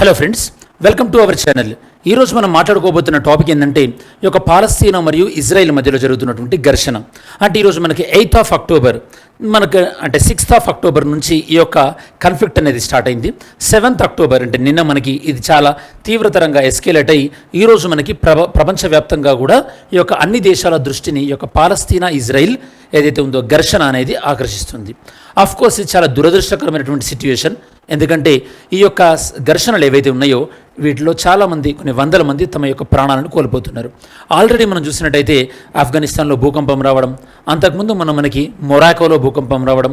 Hello friends, welcome to our channel. ఈరోజు మనం మాట్లాడుకోబోతున్న topic ఏంటంటే ఈ యొక్క పాలస్తీనా మరియు ఇజ్రాయెల్ మధ్యలో జరుగుతున్నటువంటి ఘర్షణ. అంటే ఈరోజు మనకి 8th of October, మనకు అంటే 6th of October నుంచి ఈ యొక్క కాన్ఫ్లిక్ట్ అనేది స్టార్ట్ అయింది. 7th October అంటే నిన్న మనకి ఇది చాలా తీవ్రతరంగా ఎస్కేలేట్ అయ్యి ఈరోజు మనకి ప్రపంచవ్యాప్తంగా కూడా ఈ యొక్క అన్ని దేశాల దృష్టిని ఈ యొక్క పాలస్తీనా ఇజ్రాయెల్ ఏదైతే ఉందో ఘర్షణ అనేది ఆకర్షిస్తుంది. కోర్స్ ఇది చాలా దురదృష్టకరమైనటువంటి సిట్యుయేషన్. ఎందుకంటే ఈ యొక్క ఘర్షణలు ఏవైతే ఉన్నాయో వీటిలో చాలామంది, కొన్ని వందల మంది తమ యొక్క ప్రాణాలను కోల్పోతున్నారు. ఆల్రెడీ మనం చూసినట్టయితే ఆఫ్ఘనిస్తాన్లో భూకంపం రావడం, అంతకుముందు మనకి మొరాకోలో భూకంపం రావడం,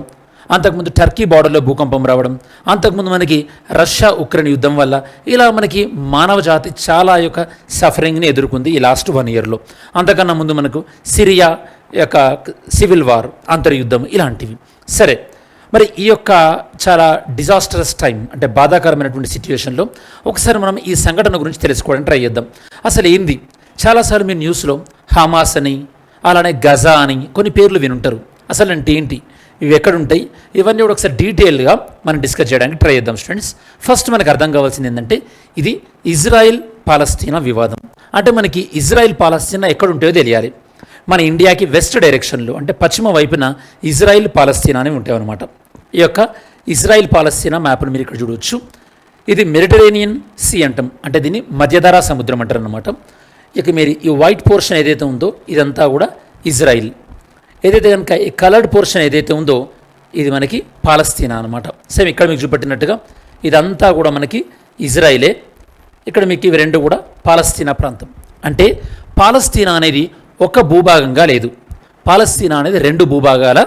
అంతకుముందు టర్కీ బార్డర్లో భూకంపం రావడం, అంతకుముందు మనకి రష్యా ఉక్రెయిన్ యుద్ధం వల్ల ఇలా మనకి మానవ జాతి చాలా యొక్క సఫరింగ్ని ఎదుర్కొంది ఈ లాస్ట్ 1 yearలో. అంతకన్నా ముందు మనకు సిరియా యొక్క సివిల్ వార్, అంతర్యుద్ధం ఇలాంటివి. సరే, మరి ఈ యొక్క చాలా డిజాస్టరస్ టైం, అంటే బాధాకరమైనటువంటి సిచ్యువేషన్లో ఒకసారి మనం ఈ సంఘటన గురించి తెలుసుకోవడానికి ట్రై చేద్దాం. అసలు ఏంది? చాలాసార్లు మీరు న్యూస్లో హమాస్ అని, అలానే గజా అని కొన్ని పేర్లు వినుంటారు. అసలు అంటే ఏంటి, ఇవి ఎక్కడుంటాయి, ఇవన్నీ కూడా ఒకసారి డీటెయిల్గా మనం డిస్కస్ చేయడానికి ట్రై చేద్దాం స్టూడెంట్స్. ఫస్ట్ మనకు అర్థం కావాల్సింది ఏంటంటే ఇది ఇజ్రాయెల్ పాలస్తీనా వివాదం. అంటే మనకి ఇజ్రాయెల్ పాలస్తీనా ఎక్కడుంటాయో తెలియాలి. మన ఇండియాకి వెస్ట్ డైరెక్షన్లో, అంటే పశ్చిమ వైపున ఇజ్రాయెల్ పాలస్తీనా అని ఉంటాయి అన్నమాట. ఈ యొక్క ఇజ్రాయెల్ పాలస్తీనా మ్యాప్ను మీరు ఇక్కడ చూడవచ్చు. ఇది మెడిటరేనియన్ సీ అంటాం, అంటే దీన్ని మధ్యధరా సముద్రం అంటారు అన్నమాట. ఇక మీరు ఈ వైట్ పోర్షన్ ఏదైతే ఉందో ఇదంతా కూడా ఇజ్రాయిల్. ఏదైతే కనుక ఈ కలర్డ్ పోర్షన్ ఏదైతే ఉందో ఇది మనకి పాలస్తీనా అనమాట. సేమ్ ఇక్కడ మీకు చూపెట్టినట్టుగా ఇదంతా కూడా మనకి ఇజ్రాయిలే. ఇక్కడ మీకు ఇవి రెండు కూడా పాలస్తీనా ప్రాంతం. అంటే పాలస్తీనా అనేది ఒక భూభాగంగా లేదు, పాలస్తీనా అనేది 2 భూభాగాల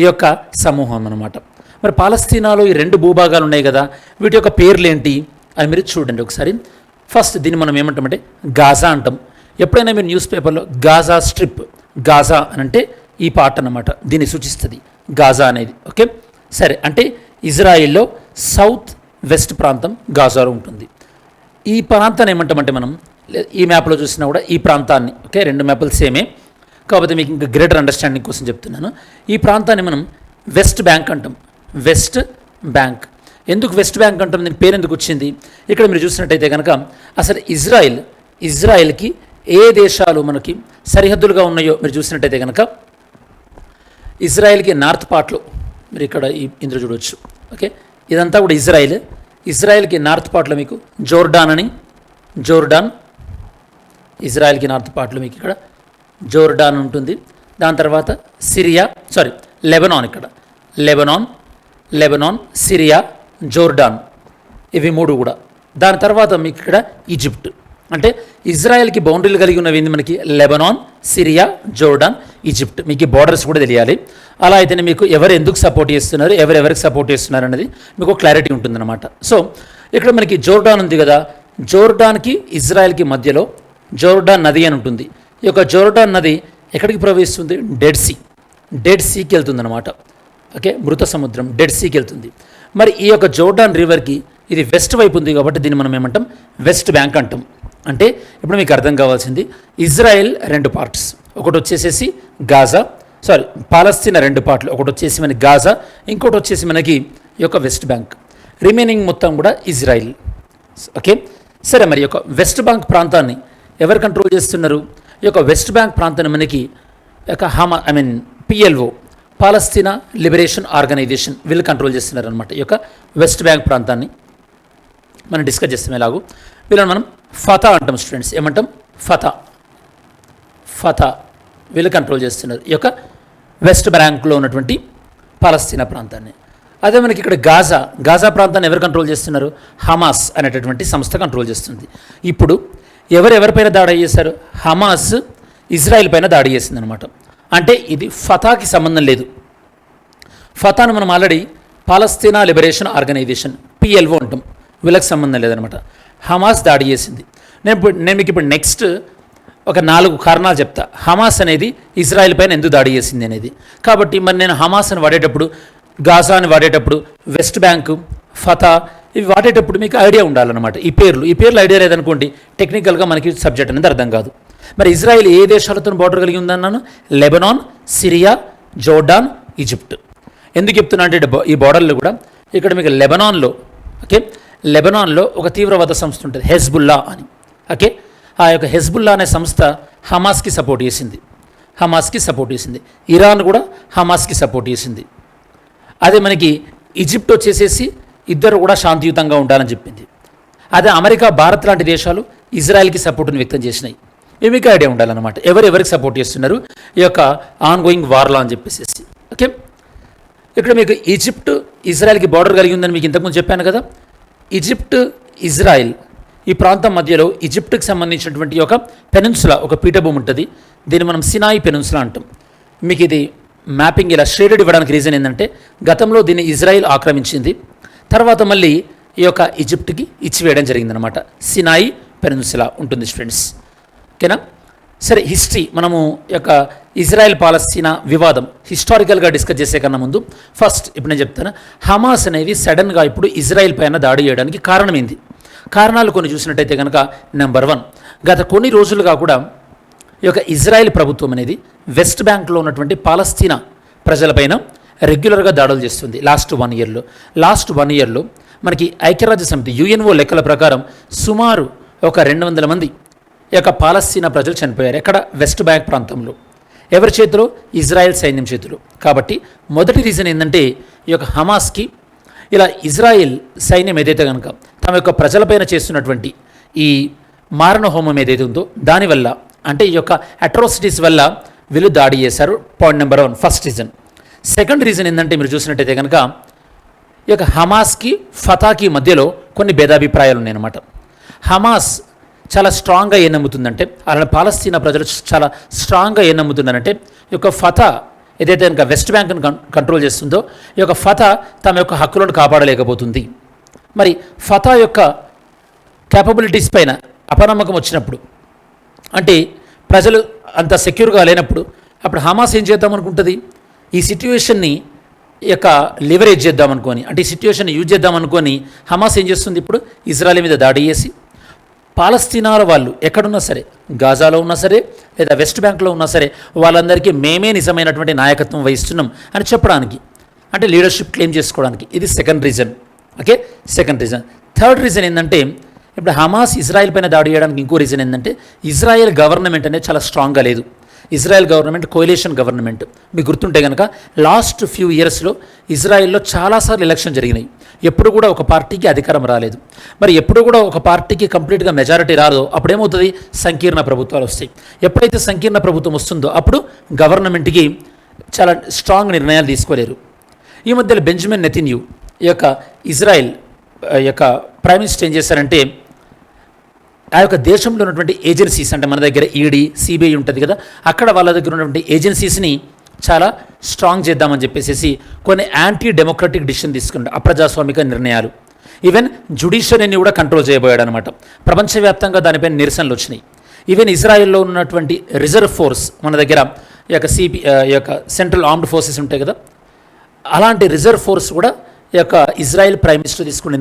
ఈ యొక్క సమూహం అన్నమాట. మరి పాలస్తీనాలో ఈ 2 భూభాగాలు ఉన్నాయి కదా, వీటి యొక్క పేర్లు ఏంటి అని మీరు చూడండి ఒకసారి. ఫస్ట్ దీన్ని మనం ఏమంటామంటే గాజా అంటాం. ఎప్పుడైనా మీరు న్యూస్ పేపర్లో గాజా స్ట్రిప్, గాజా అని అంటే ఈ పార్ట్ అన్నమాట, దీన్ని సూచిస్తుంది గాజా అనేది. ఓకే, సరే. అంటే ఇజ్రాయిల్లో సౌత్ వెస్ట్ ప్రాంతం గాజాలో ఉంటుంది. ఈ ప్రాంతాన్ని ఏమంటామంటే మనం ఈ మ్యాప్లో చూసినా కూడా ఈ ప్రాంతాన్ని, ఓకే 2 మ్యాప్లు సేమే, కాకపోతే మీకు ఇంకా గ్రేటర్ అండర్స్టాండింగ్ కోసం చెప్తున్నాను. ఈ ప్రాంతాన్ని మనం వెస్ట్ బ్యాంక్ అంటాం. West bank. ఎందుకు వెస్ట్ బ్యాంక్ అంటాం, దీని పేరు ఎందుకు వచ్చింది? ఇక్కడ మీరు చూసినట్టయితే కనుక అసలు ఇజ్రాయెల్కి ఏ దేశాలు మనకి సరిహద్దులుగా ఉన్నాయో మీరు చూసినట్టయితే కనుక ఇజ్రాయెల్కి నార్త్ పార్ట్లో మీరు ఇక్కడ ఇందులో చూడవచ్చు. ఓకే, ఇదంతా కూడా ఇజ్రాయెల్కి నార్త్ పార్ట్లో మీకు జోర్డాన్, ఇజ్రాయెల్కి నార్త్ పార్ట్లో మీకు ఇక్కడ జోర్డాన్ ఉంటుంది. దాని తర్వాత లెబనాన్, ఇక్కడ లెబనాన్, సిరియా, జోర్డాన్, ఇవి 3 కూడా. దాని తర్వాత మీకు ఇక్కడ ఈజిప్ట్. అంటే ఇజ్రాయెల్కి బౌండరీలు కలిగి ఉన్నవి మనకి లెబనాన్, సిరియా, జోర్డాన్, ఈజిప్ట్. మీకు ఈ బార్డర్స్ కూడా తెలియాలి. అలా అయితేనే మీకు ఎవరు ఎందుకు సపోర్ట్ చేస్తున్నారు, ఎవరెవరికి సపోర్ట్ చేస్తున్నారు అనేది మీకు క్లారిటీ ఉంటుందన్నమాట. సో ఇక్కడ మనకి జోర్డాన్ ఉంది కదా, జోర్డాన్కి ఇజ్రాయెల్కి మధ్యలో జోర్డాన్ నది అని ఉంటుంది. ఈ యొక్క జోర్డాన్ నది ఎక్కడికి ప్రవహిస్తుంది? డెడ్ సీకి వెళ్తుందన్నమాట. ఓకే, మృత సముద్రం డెడ్ సీకి వెళ్తుంది. మరి ఈ యొక్క జోర్డాన్ రివర్కి ఇది వెస్ట్ వైపు ఉంది కాబట్టి దీన్ని మనం ఏమంటాం? వెస్ట్ బ్యాంక్ అంటాం. అంటే ఇప్పుడు మీకు అర్థం కావాల్సింది ఇజ్రాయెల్ 2 పార్ట్స్, ఒకటి వచ్చేసేసి పాలస్తీనా 2 పార్ట్లు, ఒకటి వచ్చేసి మనకి గాజా, ఇంకోటి వచ్చేసి మనకి ఈ యొక్క వెస్ట్ బ్యాంక్. రిమైనింగ్ మొత్తం కూడా ఇజ్రాయెల్. ఓకే, సరే. మరి యొక్క వెస్ట్ బ్యాంక్ ప్రాంతాన్ని ఎవరు కంట్రోల్ చేస్తున్నారు? ఈ యొక్క వెస్ట్ బ్యాంక్ ప్రాంతాన్ని మనకి PLO, పాలస్తీనా లిబరేషన్ ఆర్గనైజేషన్, వీళ్ళు కంట్రోల్ చేస్తున్నారు అనమాట. ఈ యొక్క వెస్ట్ బ్యాంక్ ప్రాంతాన్ని మనం డిస్కస్ చేస్తాం ఎలాగో. వీళ్ళని మనం ఫతా అంటాం స్టూడెంట్స్. ఏమంటాం? ఫతా. వీళ్ళు కంట్రోల్ చేస్తున్నారు ఈ యొక్క వెస్ట్ బ్యాంక్లో ఉన్నటువంటి పాలస్తీనా ప్రాంతాన్ని. అదే మనకి ఇక్కడ గాజా ప్రాంతాన్ని ఎవరు కంట్రోల్ చేస్తున్నారు? హమాస్ అనేటటువంటి సంస్థ కంట్రోల్ చేస్తుంది. ఇప్పుడు ఎవరిపైన దాడి చేశారు? హమాస్ ఇజ్రాయెల్ పైన దాడి చేసింది అనమాట. అంటే ఇది ఫతాకి సంబంధం లేదు. ఫతాను మనం ఆల్రెడీ పాలస్తీనా లిబరేషన్ ఆర్గనైజేషన్ PLO అంటాం, వీళ్ళకి సంబంధం లేదనమాట. హమాస్ దాడి చేసింది. నేను మీకు ఇప్పుడు నెక్స్ట్ ఒక 4 కారణాలు చెప్తా, హమాస్ అనేది ఇజ్రాయెల్ పైన ఎందుకు దాడి చేసింది అనేది. కాబట్టి మరి నేను హమాస్ అని వాడేటప్పుడు, గాజా అని వాడేటప్పుడు, వెస్ట్ బ్యాంకు, ఫతా ఇవి వాడేటప్పుడు మీకు ఐడియా ఉండాలన్నమాట. ఈ పేర్లు ఐడియా లేదనుకోండి, టెక్నికల్గా మనకి సబ్జెక్ట్ అనేది అర్థం కాదు. మరి ఇజ్రాయెల్ ఏ దేశాలతో బార్డర్ కలిగి ఉందన్నాను? Lebanon, Syria, Jordan, Egypt. ఎందుకు చెప్తున్నా అంటే ఈ బార్డర్లు కూడా ఇక్కడ మీకు లెబనాన్లో, ఓకే లెబనాన్లో ఒక తీవ్రవాద సంస్థ ఉంటుంది హెజ్బుల్లా అని. ఓకే, ఆ యొక్క హెజ్బుల్లా అనే సంస్థ హమాస్కి సపోర్ట్ చేసింది. ఇరాన్ కూడా హమాస్కి సపోర్ట్ చేసింది. అదే మనకి ఈజిప్ట్ వచ్చేసేసి ఇద్దరు కూడా శాంతియుతంగా ఉండాలని చెప్పింది. అదే అమెరికా, భారత్ లాంటి దేశాలు ఇజ్రాయెల్కి సపోర్టును వ్యక్తం చేసినాయి. మీకు ఐడియా ఉండాలన్నమాట ఎవరికి సపోర్ట్ చేస్తున్నారు ఈ యొక్క ఆన్ గోయింగ్ వార్లా అని చెప్పేసి. ఓకే, ఇక్కడ మీకు ఈజిప్ట్ ఇజ్రాయెల్కి బార్డర్ కలిగి ఉందని మీకు ఇంతకుముందు చెప్పాను కదా. ఈజిప్ట్, ఇజ్రాయెల్ ఈ ప్రాంతం మధ్యలో ఈజిప్ట్కి సంబంధించినటువంటి ఒక పెనిన్సులా, ఒక పీఠభూమి ఉంటుంది. దీన్ని మనం సినాయి పెనిన్సులా అంటాం. మీకు ఇది మ్యాపింగ్ ఇలా షేడెడ్ ఇవ్వడానికి రీజన్ ఏంటంటే గతంలో దీన్ని ఇజ్రాయెల్ ఆక్రమించింది, తర్వాత మళ్ళీ ఈ యొక్క ఈజిప్ట్కి ఇచ్చివేయడం జరిగిందనమాట. సినాయి పెనిన్సులా ఉంటుంది స్టూడెంట్స్. ఓకేనా? సరే, హిస్టరీ మనము యొక్క ఇజ్రాయెల్ పాలస్తీనా వివాదం హిస్టారికల్గా డిస్కస్ చేసే కన్నా ముందు ఫస్ట్ ఇప్పుడు నేను చెప్తాను, హమాస్ అనేవి సడన్గా ఇప్పుడు ఇజ్రాయెల్ పైన దాడి చేయడానికి కారణమైంది. కారణాలు కొన్ని చూసినట్టయితే కనుక, నెంబర్ 1, గత కొన్ని రోజులుగా కూడా ఈ యొక్క ఇజ్రాయెల్ ప్రభుత్వం అనేది వెస్ట్ బ్యాంక్లో ఉన్నటువంటి పాలస్తీనా ప్రజలపైన రెగ్యులర్గా దాడులు చేస్తుంది. లాస్ట్ వన్ ఇయర్లో మనకి ఐక్యరాజ్య సమితి యుఎన్ఓ లెక్కల ప్రకారం సుమారు ఒక 200 మంది ఈ యొక్క పాలస్తీనా ప్రజలు చనిపోయారు. ఎక్కడ? వెస్ట్ బ్యాంక్ ప్రాంతంలో. ఎవరి చేతిలో? ఇజ్రాయెల్ సైన్యం చేతిలో. కాబట్టి మొదటి రీజన్ ఏంటంటే ఈ యొక్క హమాస్కి ఇలా ఇజ్రాయెల్ సైన్యం ఏదైతే కనుక తమ యొక్క ప్రజలపైన చేస్తున్నటువంటి ఈ మారణ హోమం ఏదైతే ఉందో దానివల్ల, అంటే ఈ యొక్క అట్రాసిటీస్ వల్ల వీళ్ళు దాడి చేశారు. Point number 1 first reason. Second reason ఏంటంటే మీరు చూసినట్టయితే కనుక ఈ యొక్క హమాస్కి ఫతాకి మధ్యలో కొన్ని భేదాభిప్రాయాలు ఉన్నాయన్నమాట. హమాస్ చాలా స్ట్రాంగ్గా ఏం నమ్ముతుందంటే, అలానే పాలస్తీనా ప్రజలు చాలా స్ట్రాంగ్గా ఏం నమ్ముతుందంటే ఈ యొక్క ఫతా ఏదైతే కనుక వెస్ట్ బ్యాంక్ను కంట్రోల్ చేస్తుందో ఈ యొక్క ఫతా తమ యొక్క హక్కులను కాపాడలేకపోతుంది. మరి ఫతా యొక్క క్యాపబిలిటీస్ పైన అపనమ్మకం వచ్చినప్పుడు, అంటే ప్రజలు అంత సెక్యూర్గా లేనప్పుడు, అప్పుడు హమాస్ ఏం చేద్దాం అనుకుంటుంది? ఈ సిట్యుయేషన్ని యొక్క లివరేజ్ చేద్దామనుకొని, అంటే ఈ సిట్యుయేషన్ని యూజ్ చేద్దామనుకొని హమాస్ ఏం చేస్తుంది? ఇప్పుడు ఇజ్రాయెల్ మీద దాడి చేసి పాలస్తీనాల వాళ్ళు ఎక్కడున్నా సరే, గాజాలో ఉన్నా సరే లేదా వెస్ట్ బ్యాంక్లో ఉన్నా సరే, వాళ్ళందరికీ మేమే నిజమైనటువంటి నాయకత్వం వహిస్తున్నాం అని చెప్పడానికి, అంటే లీడర్షిప్ క్లెయిమ్ చేసుకోవడానికి. ఇది second reason. Okay, second reason. Third reason ఏంటంటే ఇప్పుడు హమాస్ ఇజ్రాయెల్ పైన దాడి చేయడానికి ఇంకో రీజన్ ఏంటంటే ఇజ్రాయెల్ గవర్నమెంట్ అనేది చాలా స్ట్రాంగ్గా లేదు. Israel government coalition government. మీకు గుర్తుంటే కనుక లాస్ట్ ఫ్యూ ఇయర్స్లో ఇజ్రాయెల్లో చాలాసార్లు ఎలక్షన్ జరిగినాయి. ఎప్పుడు కూడా ఒక పార్టీకి అధికారం రాలేదు. మరి ఎప్పుడు కూడా ఒక పార్టీకి కంప్లీట్గా మెజారిటీ రాదో అప్పుడేమవుతుంది? సంకీర్ణ ప్రభుత్వాలు వస్తాయి. ఎప్పుడైతే సంకీర్ణ ప్రభుత్వం వస్తుందో అప్పుడు గవర్నమెంట్కి చాలా స్ట్రాంగ్ నిర్ణయాలు తీసుకోలేరు. ఈ మధ్యలో బెంజమిన్ నెతన్యాహు ఈ యొక్క ఇజ్రాయెల్ యొక్క ప్రైమ్ మినిస్టర్ ఏం చేశారంటే, ఆ యొక్క దేశంలో ఉన్నటువంటి ఏజెన్సీస్, అంటే మన దగ్గర ఈడీ, సిబిఐ ఉంటుంది కదా, అక్కడ వాళ్ళ దగ్గర ఉన్నటువంటి ఏజెన్సీస్ని చాలా స్ట్రాంగ్ చేద్దామని చెప్పేసి కొన్ని యాంటీ డెమోక్రటిక్ డిసిషన్ తీసుకున్నాడు, అప్రజాస్వామిక నిర్ణయాలు. ఈవెన్ జ్యుడిషియరీని కూడా కంట్రోల్ చేయబోయాడు అనమాట. ప్రపంచవ్యాప్తంగా దానిపైన నిరసనలు వచ్చినాయి. ఈవెన్ ఇజ్రాయెల్లో ఉన్నటువంటి రిజర్వ్ ఫోర్స్, మన దగ్గర ఈ యొక్క ఈ యొక్క సెంట్రల్ ఆర్మ్డ్ ఫోర్సెస్ ఉంటాయి కదా, అలాంటి రిజర్వ్ ఫోర్స్ కూడా ఈ యొక్క ఇజ్రాయెల్ ప్రైమ్ మినిస్టర్ తీసుకునే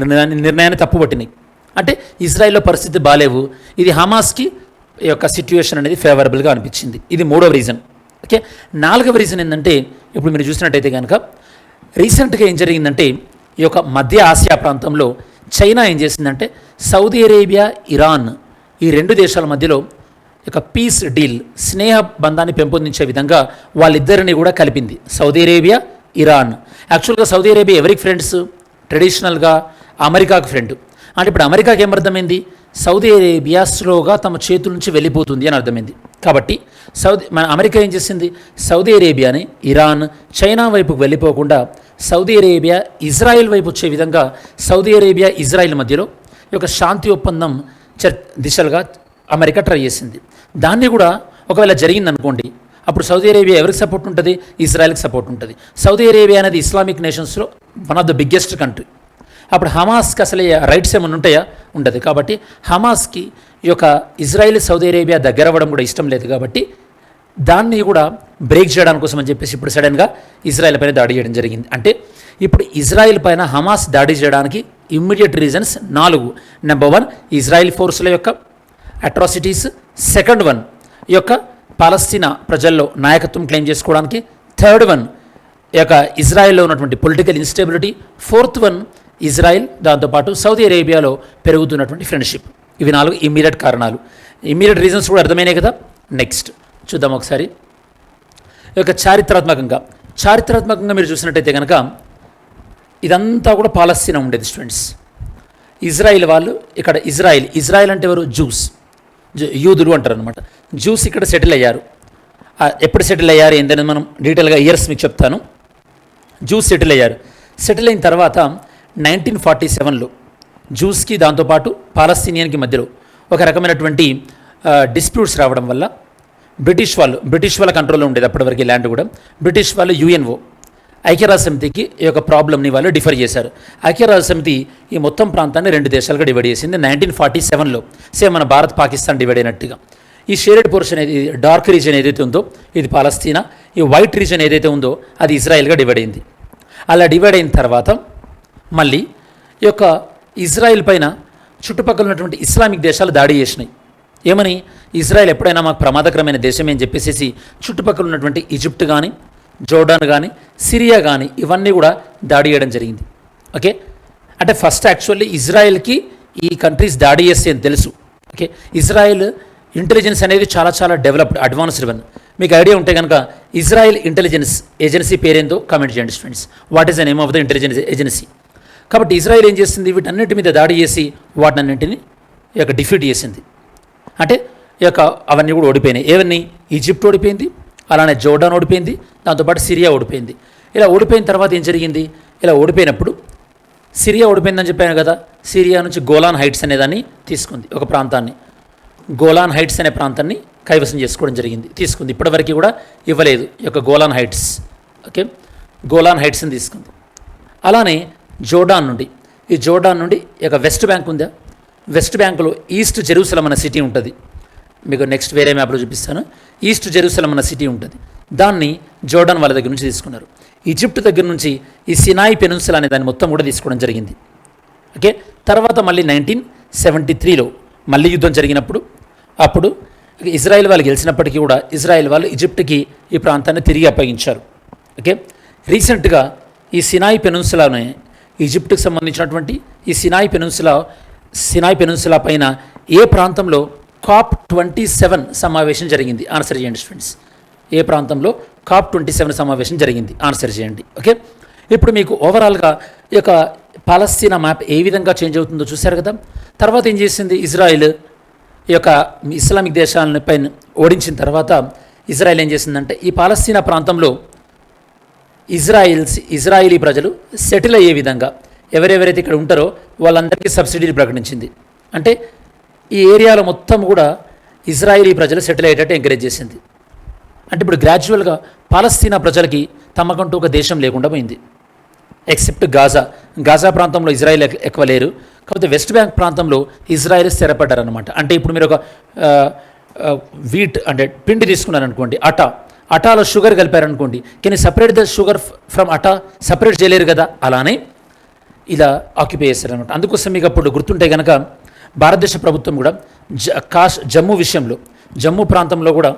నిర్ణయాన్ని తప్పుపట్టినాయి. అంటే ఇజ్రాయెల్లో పరిస్థితి బాలేవు, ఇది హమాస్కి ఈ యొక్క సిట్యుయేషన్ అనేది ఫేవరబుల్గా అనిపించింది. ఇది మూడవ రీజన్. ఓకే, నాలుగవ రీజన్ ఏంటంటే ఇప్పుడు మీరు చూసినట్టయితే కనుక రీసెంట్గా ఏం జరిగిందంటే ఈ యొక్క మధ్య ఆసియా ప్రాంతంలో చైనా ఏం చేసిందంటే సౌదీ అరేబియా, ఇరాన్ ఈ రెండు దేశాల మధ్యలో ఒక పీస్ డీల్, స్నేహ బంధాన్ని పెంపొందించే విధంగా వాళ్ళిద్దరిని కూడా కలిపింది. Saudi Arabia, Iran. యాక్చువల్గా సౌదీ అరేబియా ఎవరికి ఫ్రెండ్స్? ట్రెడిషనల్గా అమెరికాకు ఫ్రెండ్. అంటే ఇప్పుడు అమెరికాకి ఏమర్థమైంది? సౌదీ అరేబియా స్లోగా తమ చేతుల నుంచి వెళ్ళిపోతుంది అని అర్థమైంది. కాబట్టి మన అమెరికా ఏం చేసింది? సౌదీ అరేబియాని ఇరాన్, చైనా వైపుకు వెళ్ళిపోకుండా సౌదీ అరేబియా ఇజ్రాయెల్ వైపు వచ్చే విధంగా సౌదీ అరేబియా, ఇజ్రాయెల్ మధ్యలో ఒక శాంతి ఒప్పందం దిశలుగా అమెరికా ట్రై చేసింది. దాన్ని కూడా ఒకవేళ జరిగిందనుకోండి, అప్పుడు సౌదీ అరేబియా ఎవరికి సపోర్ట్ ఉంటుంది? ఇజ్రాయెల్కి సపోర్ట్ ఉంటుంది. సౌదీ అరేబియా అనేది ఇస్లామిక్ నేషన్స్లో one of the biggest country. అప్పుడు హమాస్కి అసలు రైట్స్ ఏమైనా ఉంటాయా? ఉండదు. కాబట్టి హమాస్కి ఈ యొక్క ఇజ్రాయెల్, సౌదీ అరేబియా దగ్గర అవ్వడం కూడా ఇష్టం లేదు. కాబట్టి దాన్ని కూడా బ్రేక్ చేయడానికి కోసం అని చెప్పేసి ఇప్పుడు సడన్గా ఇజ్రాయెల్ పైన దాడి చేయడం జరిగింది. అంటే ఇప్పుడు ఇజ్రాయెల్ పైన హమాస్ దాడి చేయడానికి ఇమ్మీడియట్ రీజన్స్ 4. నెంబర్ 1 ఇజ్రాయెల్ ఫోర్సుల యొక్క అట్రాసిటీస్. సెకండ్ 1 ఈ యొక్క పాలస్తీనా ప్రజల్లో నాయకత్వం క్లెయిమ్ చేసుకోవడానికి. థర్డ్ 1 ఈ యొక్క ఇజ్రాయెల్లో ఉన్నటువంటి పొలిటికల్ ఇన్స్టెబిలిటీ. ఫోర్త్ 1 ఇజ్రాయిల్, దాంతోపాటు సౌదీ అరేబియాలో పెరుగుతున్నటువంటి ఫ్రెండ్షిప్. ఇవి 4 ఇమ్మీడియట్ కారణాలు. ఇమ్మీడియట్ రీజన్స్ కూడా అర్థమైనాయి కదా. నెక్స్ట్ చూద్దాం ఒకసారి. ఈ యొక్క చారిత్రాత్మకంగా మీరు చూసినట్టయితే కనుక ఇదంతా కూడా పాలస్తీనా ఉండేది స్టూడెంట్స్. ఇజ్రాయిల్ వాళ్ళు ఇక్కడ ఇజ్రాయిల్ అంటే ఎవరు? యూదులు అంటారు అనమాట. జ్యూస్ ఇక్కడ సెటిల్ అయ్యారు. ఎప్పుడు సెటిల్ అయ్యారు ఏంటనేది మనం డీటెయిల్గా ఇయర్స్ మీకు చెప్తాను. జ్యూస్ సెటిల్ అయిన తర్వాత 1947లో జ్యూస్కి దాంతోపాటు పాలస్తీనియన్కి మధ్యలో ఒక రకమైనటువంటి డిస్ప్యూట్స్ రావడం వల్ల బ్రిటిష్ వాళ్ళ కంట్రోల్లో ఉండేది అప్పటివరకు ల్యాండ్ కూడా. బ్రిటిష్ వాళ్ళు యుఎన్ఓ ఐక్యరాజ్య సమితికి ఈ యొక్క ప్రాబ్లమ్ని వాళ్ళు డిఫర్ చేశారు. ఐక్యరాజ్య సమితి ఈ మొత్తం ప్రాంతాన్ని 2 దేశాలుగా డివైడ్ చేసింది 1947లో. సేమ్ మన భారత్ పాకిస్తాన్ డివైడ్ అయినట్టుగా. ఈ షేడెడ్ పోర్షన్ డార్క్ రీజన్ ఏదైతే ఉందో ఇది పాలస్తీనా, ఈ వైట్ రీజన్ ఏదైతే ఉందో అది ఇజ్రాయెల్గా డివైడ్ అయింది. అలా డివైడ్ అయిన తర్వాత మళ్ళీ ఈ యొక్క ఇజ్రాయెల్ పైన చుట్టుపక్కల ఉన్నటువంటి ఇస్లామిక్ దేశాలు దాడి చేసినాయి. ఏమని? ఇజ్రాయెల్ ఎప్పుడైనా మాకు ప్రమాదకరమైన దేశమే అని చెప్పేసి చుట్టుపక్కల ఉన్నటువంటి ఈజిప్ట్ కానీ, జోర్డాన్ కానీ, సిరియా కానీ ఇవన్నీ కూడా దాడి చేయడం జరిగింది. ఓకే, అంటే ఫస్ట్ యాక్చువల్లీ ఇజ్రాయెల్కి ఈ కంట్రీస్ దాడి చేస్తే అని తెలుసు. ఓకే, ఇజ్రాయెల్ ఇంటెలిజెన్స్ అనేది చాలా చాలా డెవలప్డ్, అడ్వాన్స్డ్ వన్. మీకు ఐడియా ఉంటే కనుక ఇజ్రాయెల్ ఇంటెలిజెన్స్ ఏజెన్సీ పేరేందో కామెంట్ చేయండి friends. What is the name of the intelligence agency? కాబట్టి ఇజ్రాయెల్ ఏం చేసింది? వీటన్నిటి మీద దాడి చేసి వాటినన్నింటినీ ఈ యొక్క డిఫీట్ చేసింది. అంటే ఈ యొక్క అవన్నీ కూడా ఓడిపోయినాయి. ఏవన్నీ? ఈజిప్ట్ ఓడిపోయింది, అలానే జోర్డాన్ ఓడిపోయింది, దాంతోపాటు సిరియా ఓడిపోయింది. ఇలా ఓడిపోయిన తర్వాత ఏం జరిగింది? ఇలా ఓడిపోయినప్పుడు సిరియా ఓడిపోయిందని చెప్పాను కదా, సిరియా నుంచి గోలాన్ హైట్స్ అనేదాన్ని తీసుకుంది. ఒక ప్రాంతాన్ని గోలాన్ హైట్స్ అనే ప్రాంతాన్ని కైవసం చేసుకోవడం జరిగింది, తీసుకుంది. ఇప్పటివరకు కూడా ఇవ్వలేదు ఈ యొక్క గోలాన్ హైట్స్. ఓకే, గోలాన్ హైట్స్ని తీసుకుంది. అలానే జోర్డాన్ నుండి ఈ యొక్క వెస్ట్ బ్యాంక్ ఉందా, వెస్ట్ బ్యాంకులో ఈస్ట్ జెరూసలం అనే సిటీ ఉంటుంది. మీకు నెక్స్ట్ వేరే మ్యాప్లో చూపిస్తాను. ఈస్ట్ జెరూసలం అన్న సిటీ ఉంటుంది. దాన్ని జోర్డాన్ వాళ్ళ దగ్గర నుంచి తీసుకున్నారు. ఈజిప్ట్ దగ్గర నుంచి ఈ సినాయి పెనున్సులా అనే దాన్ని మొత్తం కూడా తీసుకోవడం జరిగింది. ఓకే, తర్వాత మళ్ళీ 1973లో మళ్ళీ యుద్ధం జరిగినప్పుడు అప్పుడు ఇజ్రాయెల్ వాళ్ళు గెలిచినప్పటికీ కూడా ఇజ్రాయెల్ వాళ్ళు ఈజిప్ట్కి ఈ ప్రాంతాన్ని తిరిగి అప్పగించారు. ఓకే, రీసెంట్గా ఈ సినాయి పెనున్సులానే ఈజిప్ట్కి సంబంధించినటువంటి ఈ సినాయి పెనున్సులా పైన ఏ ప్రాంతంలో COP27 సమావేశం జరిగింది? ఆన్సర్ చేయండి స్టూడెంట్స్. ఏ ప్రాంతంలో COP27 సమావేశం జరిగింది? ఆన్సర్ చేయండి. ఓకే, ఇప్పుడు మీకు ఓవరాల్గా ఈ యొక్క పాలస్తీనా మ్యాప్ ఏ విధంగా చేంజ్ అవుతుందో చూశారు కదా. తర్వాత ఏం చేసింది? ఇజ్రాయిల్ ఈ యొక్క ఇస్లామిక్ దేశాల పైన ఓడించిన తర్వాత ఇజ్రాయిల్ ఏం చేసిందంటే ఈ పాలస్తీనా ప్రాంతంలో ఇజ్రాయిలీ ప్రజలు సెటిల్ అయ్యే విధంగా ఎవరెవరైతే ఇక్కడ ఉంటారో వాళ్ళందరికీ సబ్సిడీలు ప్రకటించింది. అంటే ఈ ఏరియాలో మొత్తం కూడా ఇజ్రాయిలీ ప్రజలు సెటిల్ అయ్యేటట్టు ఎంకరేజ్ చేసింది. అంటే ఇప్పుడు గ్రాడ్యువల్గా పాలస్తీనా ప్రజలకి తమకంటూ ఒక దేశం లేకుండా పోయింది. ఎక్సెప్ట్ గాజా ప్రాంతంలో ఇజ్రాయిల్ ఎక్కువ లేరు, కాకపోతే వెస్ట్ బ్యాంక్ ప్రాంతంలో ఇజ్రాయిల్ స్థిరపడ్డారనమాట. అంటే ఇప్పుడు మీరు ఒక వీట్ అంటే పిండి తీసుకున్నారనుకోండి, అటాలో షుగర్ కలిపారనుకోండి, can you separate the sugar from atta? Separate చేయలేరు కదా. అలానే ఇలా ఆక్యుపై చేశారనమాట. అందుకోసం మీకు అప్పుడు గుర్తుంటే కనుక భారతదేశ ప్రభుత్వం కూడా జమ్మూ ప్రాంతంలో కూడా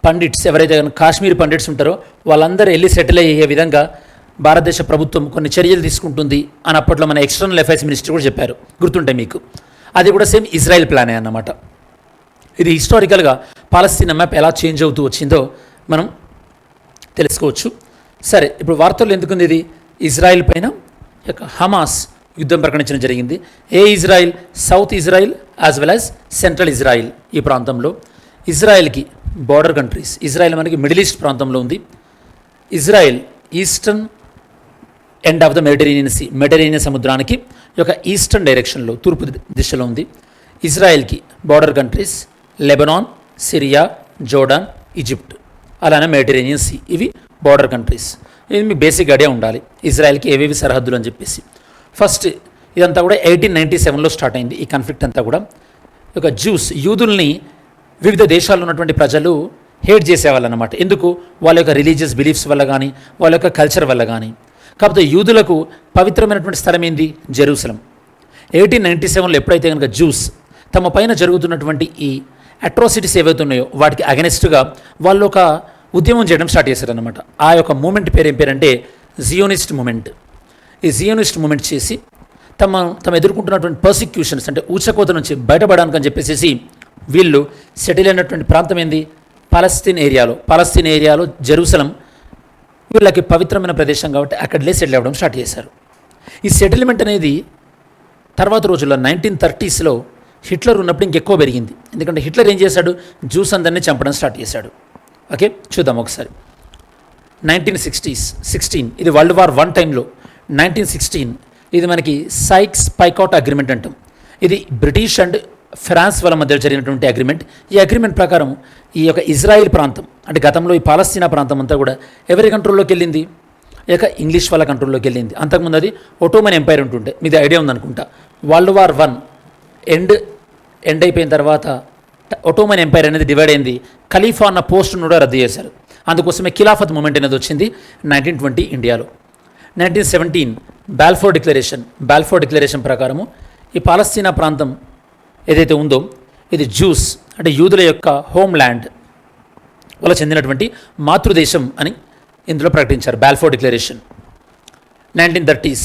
పండిట్స్ ఎవరైతే కాశ్మీర్ పండిట్స్ ఉంటారో వాళ్ళందరూ వెళ్ళి సెటిల్ అయ్యే విధంగా భారతదేశ ప్రభుత్వం కొన్ని చర్యలు తీసుకుంటుంది అని అప్పట్లో మన ఎక్స్టర్నల్ అఫైర్స్ మినిస్టర్ కూడా చెప్పారు, గుర్తుంటే మీకు. అది కూడా సేమ్ ఇజ్రాయెల్ ప్లానే అన్నమాట. ఇది హిస్టారికల్గా పాలస్తీనా మ్యాప్ ఎలా చేంజ్ అవుతూ వచ్చిందో మనం తెలుసుకోవచ్చు. సరే, ఇప్పుడు వార్తల్లో ఎందుకుంది ఇది? ఇజ్రాయెల్ పైన యొక్క హమాస్ యుద్ధం ప్రకటించడం జరిగింది. Israel, south Israel as well as central Israel. ఈ ప్రాంతంలో ఇజ్రాయెల్కి బార్డర్ కంట్రీస్. ఇజ్రాయెల్ మనకి మిడిల్ ఈస్ట్ ప్రాంతంలో ఉంది. Israel eastern end of the Mediterranean సముద్రానికి యొక్క ఈస్టర్న్ డైరెక్షన్లో తూర్పు దిశలో ఉంది. ఇజ్రాయెల్కి border countries Lebanon, Syria, Jordan, Egypt, అలానే మెడిటరేనియన్ సీ. ఇవి బార్డర్ కంట్రీస్. ఇది మీకు బేసిక్ ఐడియా ఉండాలి ఇజ్రాయెల్కి ఏవేవి సరిహద్దులు అని చెప్పేసి. ఫస్ట్ ఇదంతా కూడా 1897లో స్టార్ట్ అయింది ఈ కాన్ఫ్లిక్ట్ అంతా కూడా. ఒక యూదుల్ని వివిధ దేశాల్లో ఉన్నటువంటి ప్రజలు హేట్ చేసేవాళ్ళు అన్నమాట. ఎందుకు? వాళ్ళ యొక్క రిలీజియస్ బిలీఫ్స్ వల్ల కానీ, వాళ్ళ యొక్క కల్చర్ వల్ల కానీ. కాకపోతే యూదులకు పవిత్రమైనటువంటి స్థలం ఏంది? జెరూసలం. 1897లో ఎప్పుడైతే కనుక తమ పైన జరుగుతున్నటువంటి ఈ అట్రాసిటీస్ ఏవైతే ఉన్నాయో వాటికి అగెనిస్ట్గా వాళ్ళు ఒక ఉద్యమం చేయడం స్టార్ట్ చేశారనమాట. ఆ యొక్క మూమెంట్ పేరు ఏం పేరంటే జియోనిస్ట్ మూమెంట్. ఈ జియోనిస్ట్ మూమెంట్ చేసి తమ ఎదుర్కొంటున్నటువంటి పర్సిక్యూషన్స్ అంటే ఊచకోత నుంచి బయటపడడానికి అని చెప్పేసి వీళ్ళు సెటిల్ అయినటువంటి ప్రాంతం ఏంది, పాలస్తీన్ ఏరియాలో జెరూసలం వీళ్ళకి పవిత్రమైన ప్రదేశం కాబట్టి అక్కడలే సెటిల్ అవ్వడం స్టార్ట్ చేశారు. ఈ సెటిల్మెంట్ అనేది తర్వాత రోజుల్లో 1930s హిట్లర్ ఉన్నప్పుడు ఇంకెక్కువ పెరిగింది. ఎందుకంటే హిట్లర్ ఏం చేశాడు, జ్యూస్ అందరినీ చంపడం స్టార్ట్ చేశాడు. ఓకే, చూద్దాం ఒకసారి. 1916 ఇది వరల్డ్ వార్ I టైంలో. 1916 ఇది మనకి సైక్స్ పైకాట్ అగ్రిమెంట్ అంటాం. ఇది బ్రిటిష్ అండ్ ఫ్రాన్స్ వాళ్ళ మధ్య జరిగినటువంటి అగ్రిమెంట్. ఈ అగ్రిమెంట్ ప్రకారం ఈ యొక్క ఇజ్రాయిల్ ప్రాంతం అంటే గతంలో ఈ పాలస్తీనా ప్రాంతం అంతా కూడా ఎవరి కంట్రోల్లోకి వెళ్ళింది, ఈ యొక్క ఇంగ్లీష్ వాళ్ళ కంట్రోల్లోకి వెళ్ళింది. అంతకుముందు అది ఒటోమన్ ఎంపైర్ ఉంటుండే, మీది ఐడియా ఉందనుకుంటా. వరల్డ్ వార్ I ఎండ్ అయిపోయిన తర్వాత ఒటోమన్ ఎంపైర్ అనేది డివైడ్ అయింది. ఖలీఫా అన్న పోస్ట్ను కూడా రద్దు చేశారు. అందుకోసమే ఖిలాఫత్ మూమెంట్ అనేది వచ్చింది 1920 ఇండియాలో. 1917 బాల్ఫోర్ డిక్లరేషన్ ప్రకారము ఈ పాలస్తీనా ప్రాంతం ఏదైతే ఉందో ఇది జ్యూస్ అంటే యూదుల యొక్క హోమ్ ల్యాండ్, వాళ్ళ చెందినటువంటి మాతృదేశం అని ఇందులో ప్రకటించారు బాల్ఫోర్ డిక్లరేషన్. 1930s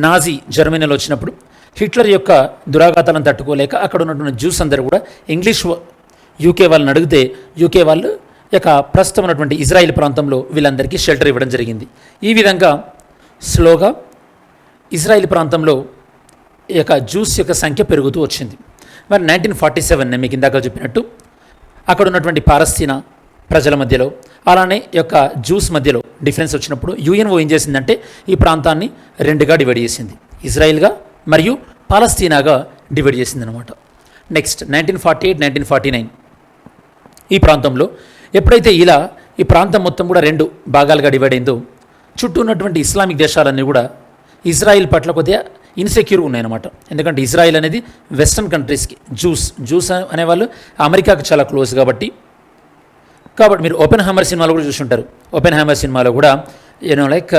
నాజీ జర్మనీలో వచ్చినప్పుడు హిట్లర్ యొక్క దురాఘాతాలను తట్టుకోలేక అక్కడ ఉన్నటువంటి జ్యూస్ అందరూ కూడా ఇంగ్లీష్ యూకే వాళ్ళని అడిగితే యూకే వాళ్ళు యొక్క ప్రస్తుతం ఉన్నటువంటి ఇజ్రాయిల్ ప్రాంతంలో వీళ్ళందరికీ షెల్టర్ ఇవ్వడం జరిగింది. ఈ విధంగా స్లోగా ఇజ్రాయిల్ ప్రాంతంలో ఈ యొక్క జ్యూస్ యొక్క సంఖ్య పెరుగుతూ వచ్చింది. మరి 1947 నేను మీకు ఇందాక చెప్పినట్టు అక్కడ ఉన్నటువంటి పాలస్తీనా ప్రజల మధ్యలో అలానే యొక్క జ్యూస్ మధ్యలో డిఫరెన్స్ వచ్చినప్పుడు యుఎన్ఓ ఏం చేసిందంటే ఈ ప్రాంతాన్ని రెండుగా డివైడ్ చేసింది, ఇజ్రాయిల్గా మరియు పాలస్తీనాగా డివైడ్ చేసింది అనమాట. నెక్స్ట్ 1948, 1949 ఈ ప్రాంతంలో ఎప్పుడైతే ఇలా ఈ ప్రాంతం మొత్తం కూడా రెండు భాగాలుగా డివైడ్ అయిందో చుట్టూ ఉన్నటువంటి ఇస్లామిక్ దేశాలన్నీ కూడా ఇజ్రాయిల్ పట్ల కొద్దిగా ఇన్సెక్యూర్ ఉన్నాయన్నమాట. ఎందుకంటే ఇజ్రాయిల్ అనేది వెస్ట్రన్ కంట్రీస్కి జ్యూస్ అనేవాళ్ళు అమెరికాకి చాలా క్లోజ్ కాబట్టి మీరు ఓపెన్ హ్యామర్ సినిమాలో కూడా చూసుంటారు. ఓపెన్ హ్యామర్ సినిమాలో కూడా లైక్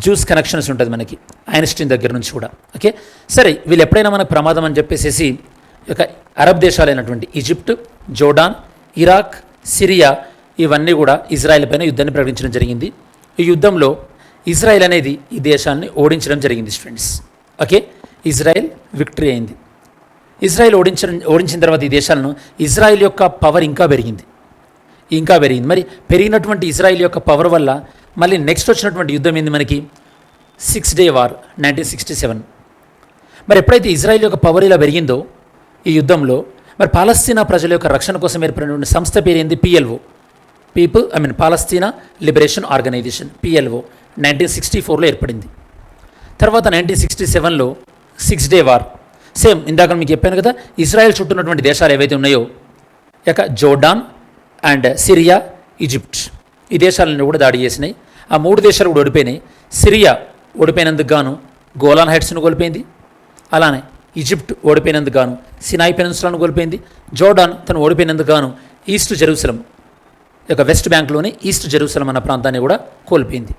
జ్యూస్ కనెక్షన్స్ ఉంటుంది మనకి ఐన్స్టీన్ దగ్గర నుంచి కూడా. ఓకే, సరే వీళ్ళు ఎప్పుడైనా మనకు ప్రమాదం అని చెప్పేసి ఒక అరబ్ దేశాలైనటువంటి ఈజిప్ట్, జోర్డాన్, ఇరాక్, సిరియా ఇవన్నీ కూడా ఇజ్రాయెల్ పైన యుద్ధాన్ని ప్రకటించడం జరిగింది. ఈ యుద్ధంలో ఇజ్రాయెల్ అనేది ఈ దేశాన్ని ఓడించడం జరిగింది స్టూడెంట్స్. ఓకే, ఇజ్రాయెల్ విక్టరీ అయింది. ఇజ్రాయెల్ ఓడించిన తర్వాత ఈ దేశాలను ఇజ్రాయెల్ యొక్క పవర్ ఇంకా పెరిగింది. మరి పెరిగినటువంటి ఇజ్రాయెల్ యొక్క పవర్ వల్ల మళ్ళీ నెక్స్ట్ వచ్చినటువంటి యుద్ధం ఏంది మనకి 6 Day War 1967. మరి ఎప్పుడైతే ఇజ్రాయెల్ యొక్క పవర్ ఇలా పెరిగిందో ఈ యుద్ధంలో మరి పాలస్తీనా ప్రజల యొక్క రక్షణ కోసం ఏర్పడిన సంస్థ పేరు ఏంది, పాలస్తీనా లిబరేషన్ ఆర్గనైజేషన్, PLO 1964లో ఏర్పడింది. తర్వాత 1967లో 6 Day War. సేమ్ ఇందాక మీకు చెప్పాను కదా, ఇజ్రాయెల్ చుట్టూ ఉన్నటువంటి దేశాలు ఏవైతే ఉన్నాయో ఇక జోర్డాన్ అండ్ సిరియా, ఈజిప్ట్ ఈ దేశాలను కూడా దాడి చేసినాయి. ఆ 3 దేశాలు కూడా ఓడిపోయినాయి. సిరియా ఓడిపోయినందుకు గాను గోలాన్ హైట్స్ను కోల్పోయింది. అలానే ఈజిప్ట్ ఓడిపోయినందుకు గాను సినాయి పెనిన్సులాను కోల్పోయింది. జోర్డాన్ తను ఓడిపోయినందుకు గాను ఈస్ట్ జెరూసలం యొక్క వెస్ట్ బ్యాంక్లోని ఈస్ట్ జెరూసలం అన్న ప్రాంతాన్ని కూడా కోల్పోయింది.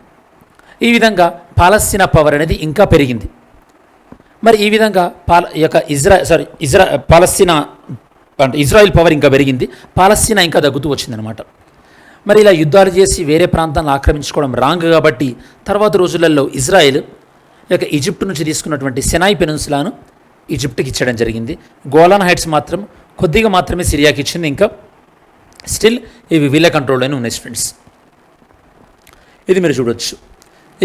ఈ విధంగా పాలస్తీనా పవర్ అనేది ఇంకా పెరిగింది. మరి ఈ విధంగా ఇజ్రాయిల్ పవర్ ఇంకా పెరిగింది, పాలస్తీనా ఇంకా తగ్గుతూ వచ్చిందనమాట. మరి ఇలా యుద్ధాలు చేసి వేరే ప్రాంతాలను ఆక్రమించుకోవడం రాంగ్ కాబట్టి తర్వాత రోజులలో ఇజ్రాయెల్ యొక్క ఈజిప్ట్ నుంచి తీసుకున్నటువంటి సినాయి పెనిన్సులాను ఈజిప్ట్కి ఇచ్చడం జరిగింది. గోలాన్ హైట్స్ మాత్రం కొద్దిగా మాత్రమే సిరియాకి ఇచ్చింది. ఇంకా స్టిల్ ఇవి వీళ్ళ కంట్రోల్లోనే ఉన్నాయి ఫ్రెండ్స్. ఇది మీరు చూడొచ్చు.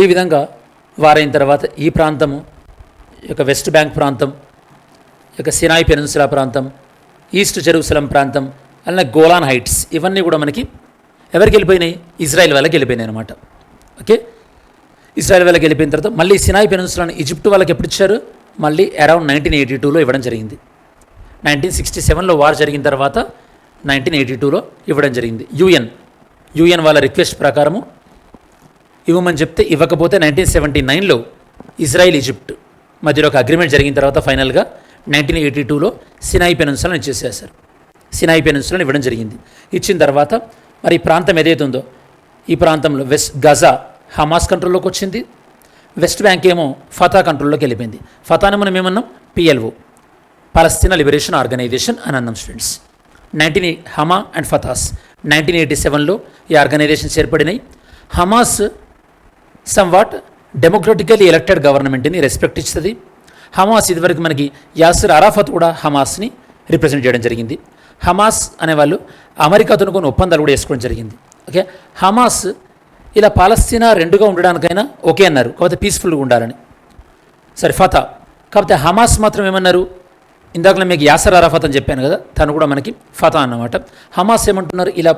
ఈ విధంగా వారైన తర్వాత ఈ ప్రాంతము యొక్క వెస్ట్ బ్యాంక్ ప్రాంతం, యొక్క సినాయి పెనిన్సులా ప్రాంతం, ఈస్ట్ జెరూసలం ప్రాంతం, అలానే గోలాన్ హైట్స్ ఇవన్నీ కూడా మనకి ఎవరికి వెళ్ళిపోయినాయి, ఇజ్రాయెల్ వాళ్ళకి వెళ్ళిపోయినాయి అనమాట. ఓకే, ఇజ్రాయెల్ వాళ్ళకి వెళ్ళిపోయిన తర్వాత మళ్ళీ సినాయి పెనిన్సులాను ఈజిప్ట్ వాళ్ళకి ఎప్పుడు ఇచ్చారు, మళ్ళీ అరౌండ్ 1982లో ఇవ్వడం జరిగింది. 1967లో వార్ జరిగిన తర్వాత 1982లో ఇవ్వడం జరిగింది. యుఎన్ వాళ్ళ రిక్వెస్ట్ ప్రకారము ఇవ్వమని చెప్తే ఇవ్వకపోతే 1979లో ఇజ్రాయెల్ ఈజిప్ట్ మధ్యలో ఒక అగ్రిమెంట్ జరిగిన తర్వాత ఫైనల్గా 1982లో సినాయి పెనిన్సులాను ఇచ్చేసేసారు. సినాయి పెనిన్సులాను ఇవ్వడం జరిగింది. ఇచ్చిన తర్వాత మరి ఈ ప్రాంతం ఏదైతే ఉందో ఈ ప్రాంతంలో గజా హమాస్ కంట్రోల్లోకి వచ్చింది. వెస్ట్ బ్యాంక్ ఏమో ఫతా కంట్రోల్లోకి వెళ్ళిపోయింది. ఫతాని మనం ఏమన్నాం, PLO పాలస్తీనా లిబరేషన్ ఆర్గనైజేషన్ అని అన్నాం స్టూడెంట్స్. హమా అండ్ ఫతాస్ 1987లో ఈ ఆర్గనైజేషన్స్ ఏర్పడినాయి. హమాస్ సమ్వాట్ డెమోక్రటికల్లీ ఎలక్టెడ్ గవర్నమెంట్ని రెస్పెక్ట్ ఇస్తుంది. హమాస్ ఇదివరకు మనకి యాసిర్ అరాఫత్ కూడా హమాస్ని రిప్రజెంట్ చేయడం జరిగింది. హమాస్ అనేవాళ్ళు అమెరికాతో కొన్ని ఒప్పందాలు కూడా వేసుకోవడం జరిగింది. ఓకే, హమాస్ ఇలా పాలస్తీనా రెండుగా ఉండడానికైనా ఓకే అన్నారు, కాకపోతే పీస్ఫుల్గా ఉండాలని. సరే, ఫతా కాకపోతే హమాస్ మాత్రం ఏమన్నారు, ఇందాక మీకు యాసర్ అరాఫత్ అని చెప్పాను కదా, తను కూడా మనకి ఫతా అన్నమాట. హమాస్ ఏమంటున్నారు, ఇలా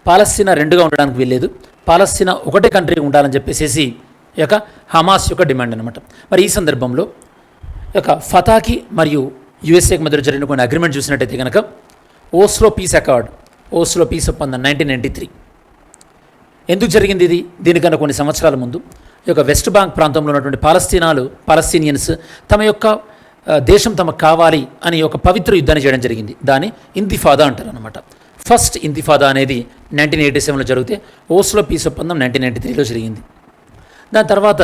పాలస్తీనా రెండుగా ఉండడానికి వీల్లేదు, పాలస్తీనా ఒకటే కంట్రీ ఉండాలని చెప్పేసి ఈ యొక్క హమాస్ యొక్క డిమాండ్ అనమాట. మరి ఈ సందర్భంలో ఈ యొక్క ఫతాకి మరియు యుఎస్ఏకి మధ్య జరిగిన కొన్ని అగ్రిమెంట్ చూసినట్టయితే కనుక Oslo peace accord, Oslo peace ఒప్పందం 1993 ఎందుకు జరిగింది ఇది? దీనికన్నా కొన్ని సంవత్సరాల ముందు ఈ యొక్క వెస్ట్ బ్యాంక్ ప్రాంతంలో ఉన్నటువంటి పాలస్తీనియన్స్ తమ యొక్క దేశం తమకు కావాలి అని ఒక పవిత్ర యుద్ధాన్ని చేయడం జరిగింది. దాన్ని ఇంతిఫాదా అంటారు అనమాట. ఫస్ట్ ఇంతిఫాదా అనేది 1987లో జరిగితే ఓస్లో పీస్ ఒప్పందం 1993లో జరిగింది. దాని తర్వాత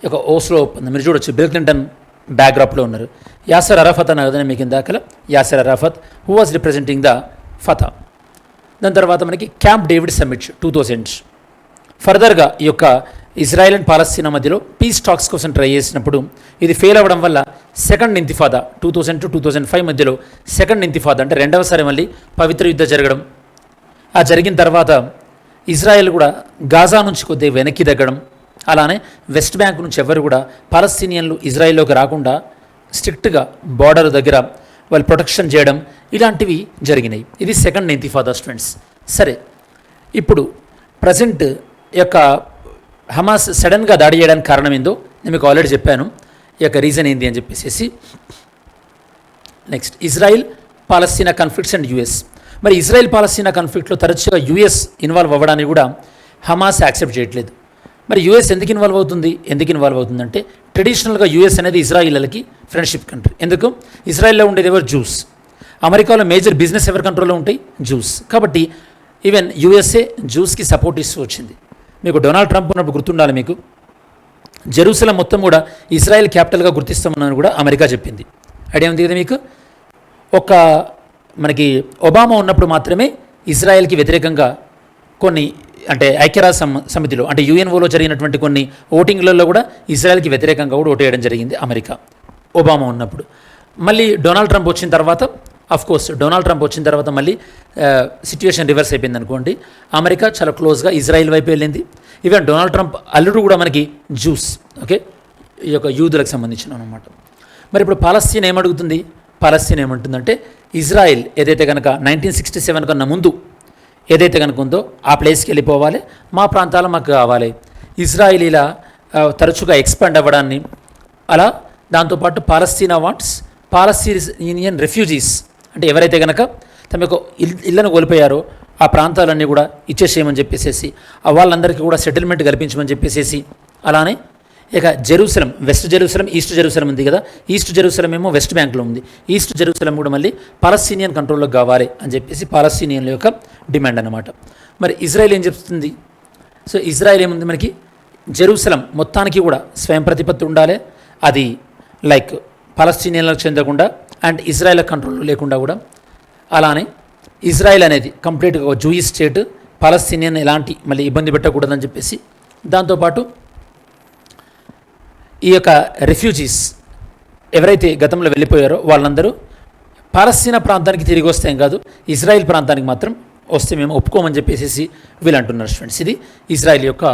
ఈ యొక్క ఓస్లో ఒప్పందం మీరు చూడొచ్చు, బిల్ క్లింటన్ బ్యాక్డ్రాప్లో ఉన్నారు. యాసర్ అరాఫత్ అన్న కదండి మీకు ఇందాకల, Yasser Arafat who was representing the Fatah. దాని తర్వాత మనకి క్యాంప్ డేవిడ్ సమ్మిట్ 2000. ఫర్దర్గా ఈ యొక్క ఇజ్రాయెల్ అండ్ పాలస్తీనా మధ్యలో పీస్ టాక్స్ కోసం ట్రై చేసినప్పుడు ఇది ఫెయిల్ అవ్వడం వల్ల సెకండ్ ఇంతిఫాదా 2000 to 2005 మధ్యలో సెకండ్ ఇంతిఫాదా అంటే రెండవసారి మళ్ళీ పవిత్ర యుద్ధం జరగడం. ఆ జరిగిన తర్వాత ఇజ్రాయెల్ కూడా గాజా నుంచి కొద్దిగా వెనక్కి తగ్గడం, అలానే వెస్ట్ బ్యాంక్ నుంచి ఎవరు కూడా పాలస్తీనియన్లు ఇజ్రాయెల్లోకి రాకుండా స్ట్రిక్ట్గా బార్డర్ దగ్గర వాళ్ళు ప్రొటెక్షన్ చేయడం, ఇలాంటివి జరిగినాయి. ఇది సెకండ్ ఇంతిఫాదా స్టూడెంట్స్. సరే, ఇప్పుడు ప్రజెంట్ యొక్క హమాస్ సడన్గా దాడి చేయడానికి కారణం ఏందో నేను మీకు ఆల్రెడీ చెప్పాను, ఈ యొక్క రీజన్ ఏంటి అని చెప్పేసి. Next, Israel Palestine conflicts and US. మరి ఇజ్రాయిల్ పాలస్తీనా కాన్ఫ్లిక్ట్లో తరచుగా యూఎస్ ఇన్వాల్వ్ అవ్వడానికి కూడా హమాస్ యాక్సెప్ట్ చేయట్లేదు. మరి యూఎస్ ఎందుకు ఇన్వాల్వ్ అవుతుందంటే ట్రెడిషనల్గా యూఎస్ అనేది ఇజ్రాయిల్కి ఫ్రెండ్షిప్ కంట్రీ. ఎందుకు? ఇజ్రాయిల్లో ఉండేది ఎవరు? జూస్. అమెరికాలో మేజర్ బిజినెస్ ఎవరి కంట్రోల్లో ఉంటాయి? జూస్. కాబట్టి ఈవెన్ యూఎస్ఏ జూస్కి సపోర్ట్ ఇస్తూ వచ్చింది. మీకు డొనాల్డ్ ట్రంప్ ఉన్నప్పుడు గుర్తుండాలి, మీకు జెరూసలం మొత్తం కూడా ఇజ్రాయెల్ క్యాపిటల్గా గుర్తిస్తామని కూడా అమెరికా చెప్పింది. ఐడియా ఉంది కదా మీకు? ఒక మనకి ఒబామా ఉన్నప్పుడు మాత్రమే ఇజ్రాయెల్కి వ్యతిరేకంగా కొన్ని అంటే ఐక్యరాజ్య సమితిలో అంటే యుఎన్ఓలో జరిగినటువంటి కొన్ని ఓటింగ్లలో కూడా ఇజ్రాయెల్కి వ్యతిరేకంగా కూడా ఓటు వేయడం జరిగింది అమెరికా, ఒబామా ఉన్నప్పుడు. మళ్ళీ డొనాల్డ్ ట్రంప్ వచ్చిన తర్వాత మళ్ళీ సిచ్యువేషన్ రివర్స్ అయిపోయింది అనుకోండి. అమెరికా చాలా క్లోజ్గా ఇజ్రాయిల్ వైపు వెళ్ళింది. ఈవెన్ డొనాల్డ్ ట్రంప్ అల్లుడు కూడా మనకి జూస్, ఓకే, ఈ యొక్క యూదులకు సంబంధించిన అనమాట. మరి ఇప్పుడు పాలస్తీనా ఏమంటుందంటే ఇజ్రాయిల్ ఏదైతే కనుక 1967 కన్నా ముందు ఏదైతే కనుక ఉందో ఆ ప్లేస్కి వెళ్ళిపోవాలి, మా ప్రాంతాలు మాకు కావాలి. ఇజ్రాయిల్ ఇలా తరచుగా ఎక్స్పాండ్ అవ్వడాన్ని, అలా దాంతోపాటు పాలస్తీనా వాంట్స్ పాలస్తీనియన్ రెఫ్యూజీస్ అంటే ఎవరైతే కనుక తమ యొక్క ఇళ్లను కోల్పోయారో ఆ ప్రాంతాలన్నీ కూడా ఇచ్చేసేయమని చెప్పేసి, వాళ్ళందరికీ కూడా సెటిల్మెంట్ కల్పించమని చెప్పేసి, అలానే ఇక Jerusalem, west Jerusalem, east Jerusalem ఉంది కదా, ఈస్ట్ జెరూసలం ఏమో వెస్ట్ బ్యాంక్లో ఉంది, ఈస్ట్ జెరూసలం కూడా మళ్ళీ పాలస్తీనియన్ కంట్రోల్లోకి కావాలి అని చెప్పేసి పాలస్తీనియన్ల యొక్క డిమాండ్ అన్నమాట. మరి ఇజ్రాయెల్ ఏం చెప్తుంది? సో ఇజ్రాయెల్ ఏముంది మనకి, జెరూసలం మొత్తానికి కూడా స్వయం ప్రతిపత్తి ఉండాలి, అది లైక్ పాలస్తీనియన్లకు చెందకుండా అండ్ ఇజ్రాయెల్ కంట్రోల్లో లేకుండా కూడా, అలానే ఇజ్రాయెల్ అనేది కంప్లీట్గా ఒక జూయిష్ స్టేట్, పాలస్తీనియన్ ఎలాంటి మళ్ళీ ఇబ్బంది పెట్టకూడదని చెప్పేసి, దాంతోపాటు ఈ యొక్క రెఫ్యూజీస్ ఎవరైతే గతంలో వెళ్ళిపోయారో వాళ్ళందరూ పాలస్తీనా ప్రాంతానికి తిరిగి వస్తే ఏం కాదు, ఇజ్రాయెల్ ప్రాంతానికి మాత్రం వస్తే మేము ఒప్పుకోమని చెప్పేసి వీళ్ళు అంటున్నారు స్టూడెంట్స్. ఇది ఇజ్రాయెల్ యొక్క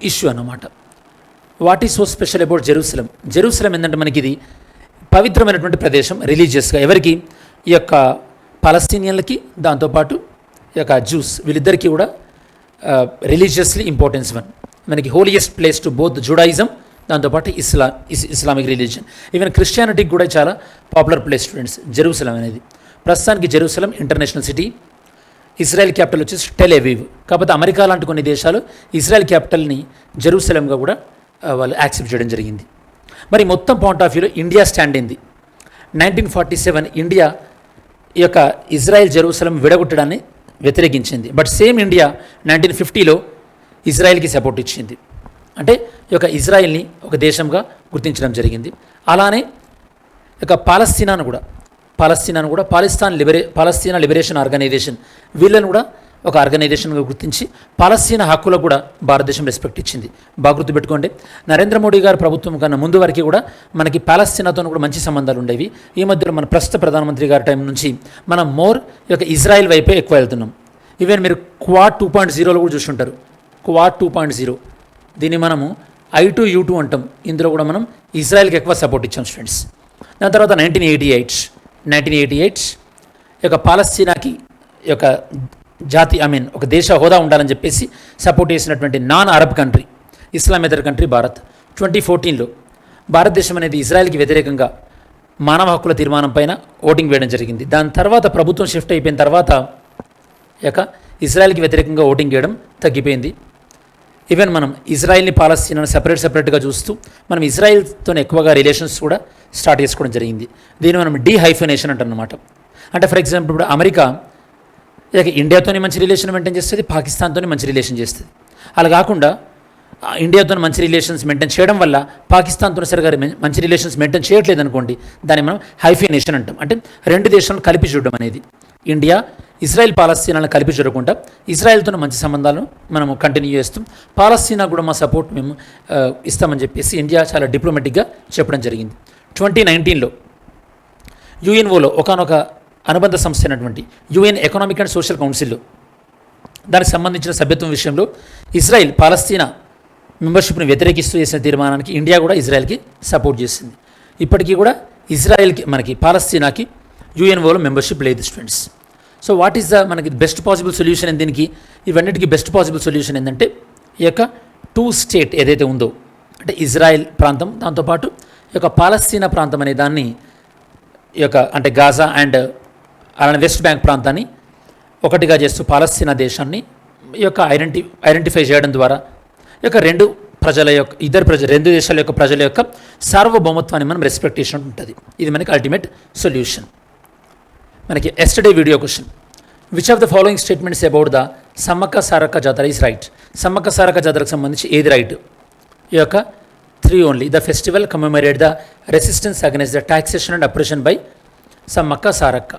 ఇష్యూ అన్నమాట. What is so special about Jerusalem ఏంటంటే మనకి ఇది పవిత్రమైనటువంటి ప్రదేశం రిలీజియస్గా, ఎవరికి? ఈ యొక్క పాలస్తీనియన్లకి, దాంతోపాటు ఈ యొక్క జూస్, వీళ్ళిద్దరికీ కూడా రిలీజియస్లీ ఇంపార్టెన్స్ వన్. మనకి holiest place to both Judaism, దాంతోపాటు ఇస్లామిక్ రిలీజియన్, ఈవెన్ క్రిస్టియానిటీకి కూడా చాలా పాపులర్ ప్లేస్ స్టూడెంట్స్ జెరూసలం అనేది. ప్రస్తుతానికి Jerusalem international city, Israel capital వచ్చేసి టెల్ అవీవ్. కాకపోతే అమెరికా లాంటి కొన్ని దేశాలు ఇజ్రాయెల్ క్యాపిటల్ని జెరూసలంగా కూడా వాళ్ళు యాక్సెప్ట్ చేయడం జరిగింది. మరి మొత్తం పాయింట్ ఆఫ్ వ్యూలో ఇండియా స్టాండ్ ఏంది? 1947 ఇండియా ఈ యొక్క ఇజ్రాయెల్ జెరూసలం విడగొట్టడాన్ని వ్యతిరేకించింది. బట్ సేమ్ ఇండియా 1950లో ఇజ్రాయెల్కి సపోర్ట్ ఇచ్చింది. అంటే ఈ యొక్క ఇజ్రాయెల్ని ఒక దేశంగా గుర్తించడం జరిగింది. అలానే ఇక పాలస్తీనాను కూడా పాలస్తీనా లిబరేషన్ ఆర్గనైజేషన్ వీళ్ళను కూడా ఒక ఆర్గనైజేషన్గా గుర్తించి పాలస్తీనా హక్కులకు కూడా భారతదేశం రెస్పెక్ట్ ఇచ్చింది. బాగా గుర్తుపెట్టుకోండి, నరేంద్ర మోడీ గారి ప్రభుత్వం కన్నా ముందు వరకు కూడా మనకి పాలస్తీనాతో కూడా మంచి సంబంధాలు ఉండేవి. ఈ మధ్యలో మన ప్రస్తుత ప్రధానమంత్రి గారి టైం నుంచి మనం మోర్ ఈ యొక్క ఇజ్రాయెల్ వైపే ఎక్కువ వెళ్తున్నాం. ఈవెన్ మీరు క్వాడ్ 2.0లో కూడా చూసుంటారు. క్వాడ్ 2.0 దీన్ని మనము I2U2 అంటాం. ఇందులో కూడా మనం ఇజ్రాయెల్కి ఎక్కువ సపోర్ట్ ఇచ్చాం స్టూడెంట్స్. దాని తర్వాత 1988 ఈ యొక్క పాలస్తీనాకి యొక్క జాతి ఒక దేశ హోదా ఉండాలని చెప్పేసి సపోర్ట్ చేసినటువంటి నాన్ అరబ్ కంట్రీ, ఇస్లామేతర కంట్రీ భారత్. 2014లో భారతదేశం అనేది ఇజ్రాయెల్కి వ్యతిరేకంగా మానవ హక్కుల తీర్మానం పైన ఓటింగ్ వేయడం జరిగింది. దాని తర్వాత ప్రభుత్వం షిఫ్ట్ అయిపోయిన తర్వాత ఈ యొక్క ఇజ్రాయెల్కి వ్యతిరేకంగా ఓటింగ్ వేయడం తగ్గిపోయింది. ఈవెన్ మనం ఇజ్రాయెల్ని పాలస్తీనాను సెపరేట్గా చూస్తూ మనం ఇజ్రాయెల్తో ఎక్కువగా రిలేషన్స్ కూడా స్టార్ట్ చేసుకోవడం జరిగింది. దీన్ని మనం డీహైఫనేషన్ అంటారనమాట. అంటే ఫర్ ఎగ్జాంపుల్ ఇప్పుడు అమెరికా ఇక ఇండియాతోనే మంచి రిలేషన్ మెయింటైన్ చేస్తుంది, పాకిస్తాన్తోనే మంచి రిలేషన్ చేస్తుంది. అలా కాకుండా ఇండియాతో మంచి రిలేషన్స్ మెయింటైన్ చేయడం వల్ల పాకిస్తాన్తో సరిగా మంచి రిలేషన్స్ మెయింటైన్ చేయట్లేదు అనుకోండి, దాన్ని మనం హైఫినేషన్ అంటాం. అంటే రెండు దేశాలను కలిపి చూడడం అనేది. ఇండియా ఇజ్రాయెల్ పాలస్తీనాలను కలిపి చూడకుండా ఇజ్రాయెల్తో మంచి సంబంధాలను మనము కంటిన్యూ చేస్తాం, పాలస్తీనా కూడా మా సపోర్ట్ మేము ఇస్తామని చెప్పేసి ఇండియా చాలా డిప్లొమాటిక్గా చెప్పడం జరిగింది. 2019లో యుఎన్ఓలో ఒకనొక అనుబంధ సంస్థ అయినటువంటి యుఎన్ ఎకనామిక్ అండ్ సోషల్ కౌన్సిల్లో దానికి సంబంధించిన సభ్యత్వం విషయంలో ఇజ్రాయెల్ పాలస్తీనా మెంబర్షిప్ని వ్యతిరేకిస్తూ చేసిన తీర్మానానికి ఇండియా కూడా ఇజ్రాయెల్కి సపోర్ట్ చేసింది. ఇప్పటికీ కూడా ఇజ్రాయెల్కి మనకి పాలస్తీనాకి యుఎన్ఓలో మెంబర్షిప్ లేదు students. So what is the మనకి బెస్ట్ పాసిబుల్ సొల్యూషన్ అని దీనికి? ఇవన్నిటికీ బెస్ట్ పాసిబుల్ సొల్యూషన్ ఏంటంటే ఈ యొక్క 2 స్టేట్ ఏదైతే ఉందో అంటే ఇజ్రాయెల్ ప్రాంతం, దాంతోపాటు ఈ యొక్క పాలస్తీనా ప్రాంతం అనే దాన్ని ఈ యొక్క అంటే గాజా అండ్ అలానే వెస్ట్ బ్యాంక్ ప్రాంతాన్ని ఒకటిగా చేస్తూ పాలస్తీనా దేశాన్ని ఈ యొక్క ఐడెంటిఫై చేయడం ద్వారా ఈ యొక్క రెండు దేశాల యొక్క ప్రజల యొక్క సార్వభౌమత్వాన్ని మనం రెస్పెక్ట్ చేసినట్టు ఉంటుంది. ఇది మనకి అల్టిమేట్ సొల్యూషన్. మనకి yesterday video question, which of the following statements about the Sammakka Sarakka జాతర ఈజ్ రైట్? సమ్మక్క సారక్క జాతరకు సంబంధించి ఏది రైట్? ఈ యొక్క 3 only. The festival commemorate the resistance against the taxation and oppression by Sammakka Sarakka.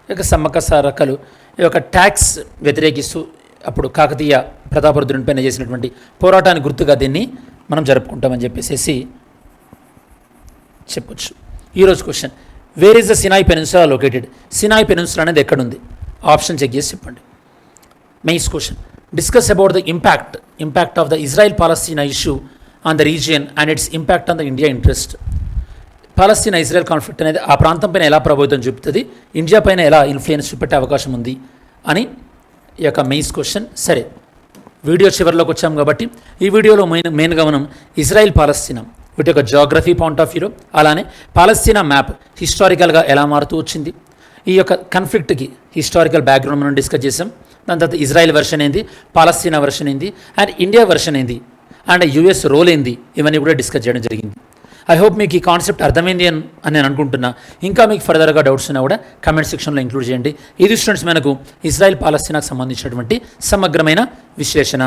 ఈ యొక్క సమ్మక్క సారక్కలు ఈ యొక్క ట్యాక్స్ వ్యతిరేకిస్తూ అప్పుడు కాకతీయ ప్రతాపరుద్రుని పైన చేసినటువంటి పోరాటానికి గుర్తుగా దీన్ని మనం జరుపుకుంటామని చెప్పేసి చెప్పొచ్చు. ఈరోజు question, where is the Sinai peninsula located? Sinai peninsula అనేది ఎక్కడుంది? ఆప్షన్ చెక్ చేసి చెప్పండి. Mains question, discuss about the impact of the Israel Palestine issue on the region and it's impact on the India interest. Palestine Israel conflict అనేది ఆ ప్రాంతం పైన ఎలా ప్రభావితం చూపుతుంది, ఇండియా పైన ఎలా ఇన్ఫ్లుయెన్స్ చూపెట్టే అవకాశం ఉంది అని ఈ యొక్క మెయిన్స్ క్వశ్చన్. సరే, వీడియో చివరిలోకి వచ్చాం కాబట్టి ఈ వీడియోలో మెయిన్గా మనం ఇజ్రాయెల్ పాలస్తీనా వీటి యొక్క జాగ్రఫీ పాయింట్ ఆఫ్ వ్యూలో, అలానే పాలస్తీనా మ్యాప్ హిస్టారికల్గా ఎలా మారుతూ వచ్చింది, ఈ యొక్క కాన్ఫ్లిక్ట్కి హిస్టారికల్ బ్యాక్గ్రౌండ్ మనం డిస్కస్ చేసాం. దాని తర్వాత ఇజ్రాయెల్ వెర్షన్ ఏంది, పాలస్తీనా వెర్షన్ ఏంది, అండ్ ఇండియా వెర్షన్ ఏంది, అండ్ యూఎస్ రోల్ ఏంది, ఇవన్నీ కూడా డిస్కస్ చేయడం జరిగింది. ఐ హోప్ మీకు ఈ కాన్సెప్ట్ అర్థమైంది అని నేను అనుకుంటున్నా. ఇంకా మీకు ఫర్దర్గా డౌట్స్ ఉన్నా కూడా కామెంట్ సెక్షన్లో ఇంక్లూడ్ చేయండి. ఇది స్టూడెంట్స్ మనకు ఇజ్రాయెల్ పాలస్తీనాకు సంబంధించినటువంటి సమగ్రమైన విశ్లేషణ.